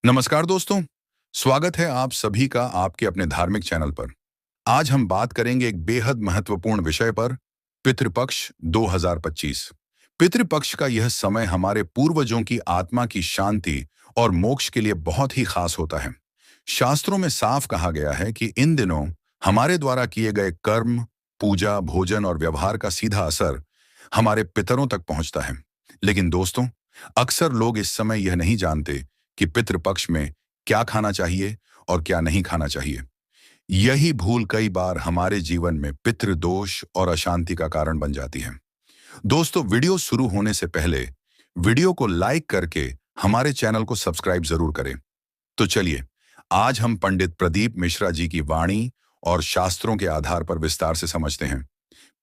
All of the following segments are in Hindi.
नमस्कार दोस्तों, स्वागत है आप सभी का आपके अपने धार्मिक चैनल पर। आज हम बात करेंगे एक बेहद महत्वपूर्ण विषय पर, पितृपक्ष 2025। पितृपक्ष का यह समय हमारे पूर्वजों की आत्मा की शांति और मोक्ष के लिए बहुत ही खास होता है। शास्त्रों में साफ कहा गया है कि इन दिनों हमारे द्वारा किए गए कर्म, पूजा, भोजन और व्यवहार का सीधा असर हमारे पितरों तक पहुंचता है। लेकिन दोस्तों, अक्सर लोग इस समय यह नहीं जानते कि पितृपक्ष में क्या खाना चाहिए और क्या नहीं खाना चाहिए। यही भूल कई बार हमारे जीवन में पितृदोष और अशांति का कारण बन जाती है। दोस्तों, वीडियो शुरू होने से पहले वीडियो को लाइक करके हमारे चैनल को सब्सक्राइब जरूर करें। तो चलिए, आज हम पंडित प्रदीप मिश्रा जी की वाणी और शास्त्रों के आधार पर विस्तार से समझते हैं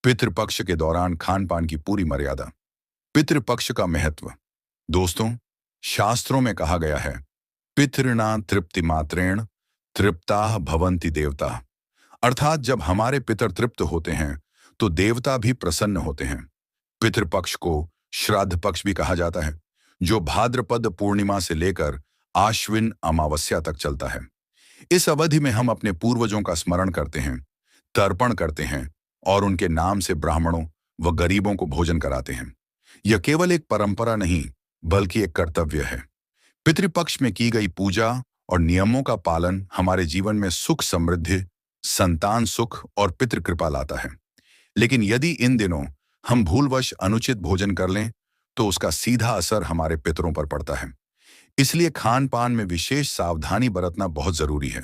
पितृपक्ष के दौरान खान पान की पूरी मर्यादा। पितृपक्ष का महत्व। दोस्तों, शास्त्रों में कहा गया है, पितृणा तृप्ति मात्रेण तृप्ताः भवन्ति देवता। अर्थात जब हमारे पितर तृप्त होते हैं तो देवता भी प्रसन्न होते हैं। पितृपक्ष को श्राद्ध पक्ष भी कहा जाता है, जो भाद्रपद पूर्णिमा से लेकर आश्विन अमावस्या तक चलता है। इस अवधि में हम अपने पूर्वजों का स्मरण करते हैं, तर्पण करते हैं और उनके नाम से ब्राह्मणों व गरीबों को भोजन कराते हैं। यह केवल एक परंपरा नहीं, बल्कि एक कर्तव्य है। पितृपक्ष में की गई पूजा और नियमों का पालन हमारे जीवन में सुख समृद्धि, संतान सुख और पितृ कृपा लाता है। लेकिन यदि इन दिनों हम भूलवश अनुचित भोजन कर लें तो उसका सीधा असर हमारे पितरों पर पड़ता है। इसलिए खान पान में विशेष सावधानी बरतना बहुत जरूरी है।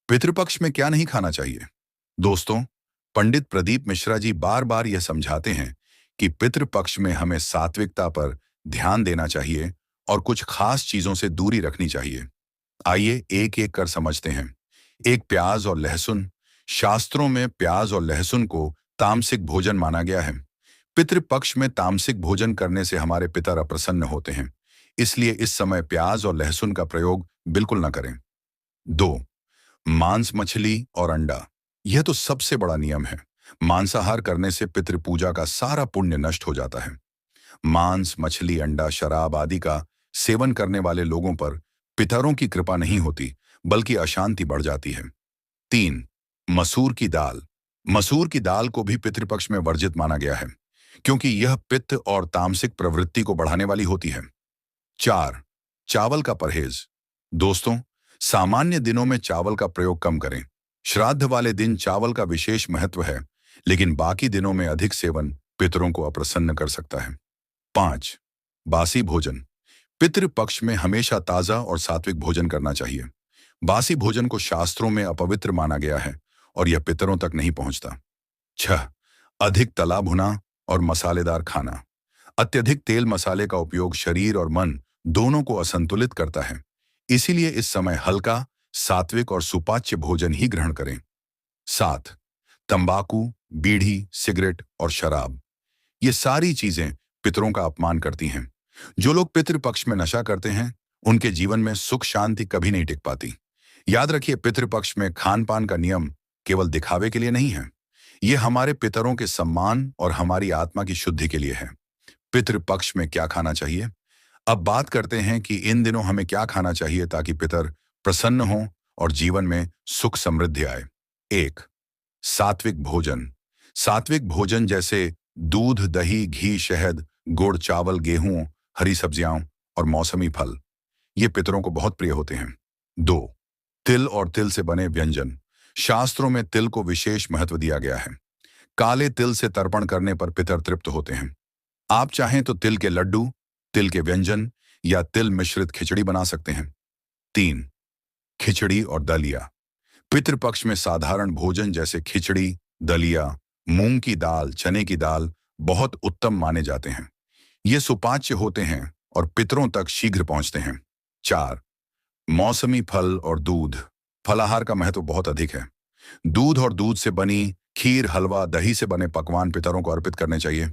पितृपक्ष में क्या नहीं खाना चाहिए? दोस्तों, पंडित प्रदीप मिश्रा जी बार बार यह समझाते हैं कि पितृपक्ष में हमें सात्विकता पर ध्यान देना चाहिए और कुछ खास चीजों से दूरी रखनी चाहिए। आइए एक एक कर समझते हैं। एक, प्याज और लहसुन। शास्त्रों में प्याज और लहसुन को तामसिक भोजन माना गया है। पितृपक्ष में तामसिक भोजन करने से हमारे पितर अप्रसन्न होते हैं, इसलिए इस समय प्याज और लहसुन का प्रयोग बिल्कुल न करें। 2, मांस, मछली और अंडा। यह तो सबसे बड़ा नियम है। मांसाहार करने से पितृ पूजा का सारा पुण्य नष्ट हो जाता है। मांस, मछली, अंडा, शराब आदि का सेवन करने वाले लोगों पर पितरों की कृपा नहीं होती, बल्कि अशांति बढ़ जाती है। 3, मसूर की दाल। मसूर की दाल को भी पितृपक्ष में वर्जित माना गया है, क्योंकि यह पित्त और तामसिक प्रवृत्ति को बढ़ाने वाली होती है। 4, चावल का परहेज। दोस्तों, सामान्य दिनों में चावल का प्रयोग कम करें। श्राद्ध वाले दिन चावल का विशेष महत्व है, लेकिन बाकी दिनों में अधिक सेवन पितरों को अप्रसन्न कर सकता है। 5, बासी भोजन। पितृपक्ष में हमेशा ताजा और सात्विक भोजन करना चाहिए। बासी भोजन को शास्त्रों में अपवित्र माना गया है और यह पितरों तक नहीं पहुंचता। 6, अधिक तला भुना और मसालेदार खाना। अत्यधिक तेल मसाले का उपयोग शरीर और मन दोनों को असंतुलित करता है। इसीलिए इस समय हल्का, सात्विक और सुपाच्य भोजन ही ग्रहण करें। 7, तंबाकू, बीड़ी, सिगरेट और शराब। ये सारी चीजें पितरों का अपमान करती हैं। जो लोग पितृपक्ष में नशा करते हैं, उनके जीवन में सुख शांति कभी नहीं टिक पाती। याद रखिए, पितृपक्ष में खान पान का नियम केवल दिखावे के लिए नहीं है। ये हमारे पितरों के सम्मान और हमारी आत्मा की शुद्धि के लिए है। पितृपक्ष में क्या खाना चाहिए? अब बात करते हैं कि इन दिनों हमें क्या खाना चाहिए ताकि पितर प्रसन्न हों और जीवन में सुख समृद्धि आए। 1, सात्विक भोजन। सात्विक भोजन जैसे दूध, दही, घी, शहद, गुड़, चावल, गेहूं, हरी सब्जियां और मौसमी फल, ये पितरों को बहुत प्रिय होते हैं। 2, तिल और तिल से बने व्यंजन। शास्त्रों में तिल को विशेष महत्व दिया गया है। काले तिल से तर्पण करने पर पितर तृप्त होते हैं। आप चाहें तो तिल के लड्डू, तिल के व्यंजन या तिल मिश्रित खिचड़ी बना सकते हैं। 3, खिचड़ी और दलिया। पितृपक्ष में साधारण भोजन जैसे खिचड़ी, दलिया, मूंग की दाल, चने की दाल बहुत उत्तम माने जाते हैं। ये सुपाच्य होते हैं और पितरों तक शीघ्र पहुंचते हैं। 4, मौसमी फल और दूध। फलाहार का महत्व बहुत अधिक है। दूध और दूध से बनी खीर, हलवा, दही से बने पकवान पितरों को अर्पित करने चाहिए।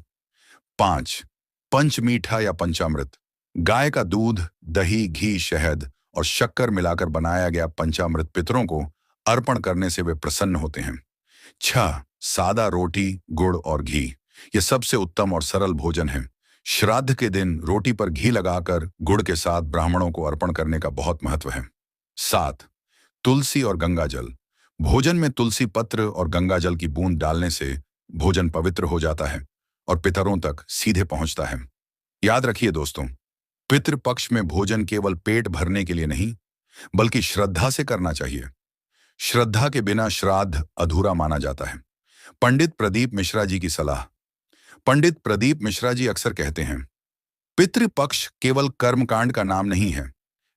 5, पंचमीठा या पंचामृत। गाय का दूध, दही, घी, शहद और शक्कर मिलाकर बनाया गया पंचामृत पितरों को अर्पण करने से वे प्रसन्न होते हैं। 6, सादा रोटी, गुड़ और घी। यह सबसे उत्तम और सरल भोजन है। श्राद्ध के दिन रोटी पर घी लगाकर गुड़ के साथ ब्राह्मणों को अर्पण करने का बहुत महत्व है। 7. तुलसी और गंगा जल। भोजन में तुलसी पत्र और गंगा जल की बूंद डालने से भोजन पवित्र हो जाता है और पितरों तक सीधे पहुंचता है। याद रखिए दोस्तों, पितृपक्ष में भोजन केवल पेट भरने के लिए नहीं, बल्कि श्रद्धा से करना चाहिए। श्रद्धा के बिना श्राद्ध अधूरा माना जाता है। पंडित प्रदीप मिश्रा जी की सलाह। पंडित प्रदीप मिश्रा जी अक्सर कहते हैं, पितृपक्ष केवल कर्मकांड का नाम नहीं है,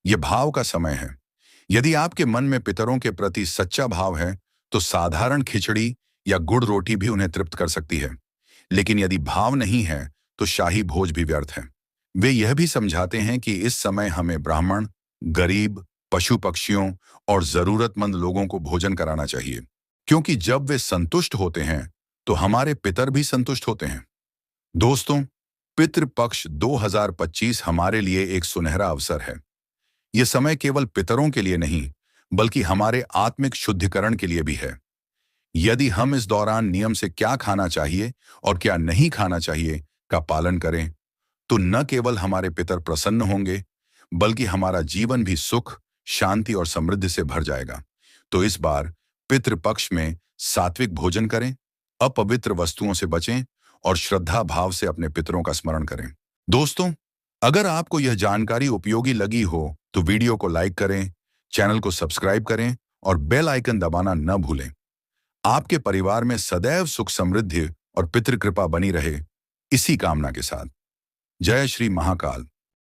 यह भाव का समय है। यदि आपके मन में पितरों के प्रति सच्चा भाव है तो साधारण खिचड़ी या गुड़ रोटी भी उन्हें तृप्त कर सकती है। लेकिन यदि भाव नहीं है तो शाही भोज भी व्यर्थ है। वे यह भी समझाते हैं कि इस समय हमें ब्राह्मण, गरीब, पशु पक्षियों और जरूरतमंद लोगों को भोजन कराना चाहिए, क्योंकि जब वे संतुष्ट होते हैं तो हमारे पितर भी संतुष्ट होते हैं। दोस्तों, पितृपक्ष 2025 हमारे लिए एक सुनहरा अवसर है। यह समय केवल पितरों के लिए नहीं, बल्कि हमारे आत्मिक शुद्धिकरण के लिए भी है। यदि हम इस दौरान नियम से क्या खाना चाहिए और क्या नहीं खाना चाहिए का पालन करें, तो न केवल हमारे पितर प्रसन्न होंगे, बल्कि हमारा जीवन भी सुख, शांति और समृद्धि से भर जाएगा। तो इस बार पितृपक्ष में सात्विक भोजन करें, अपवित्र वस्तुओं से बचें और श्रद्धा भाव से अपने पितरों का स्मरण करें। दोस्तों, अगर आपको यह जानकारी उपयोगी लगी हो तो वीडियो को लाइक करें, चैनल को सब्सक्राइब करें और बेल आइकन दबाना न भूलें। आपके परिवार में सदैव सुख, समृद्धि और पितृ कृपा बनी रहे, इसी कामना के साथ। जय श्री महाकाल।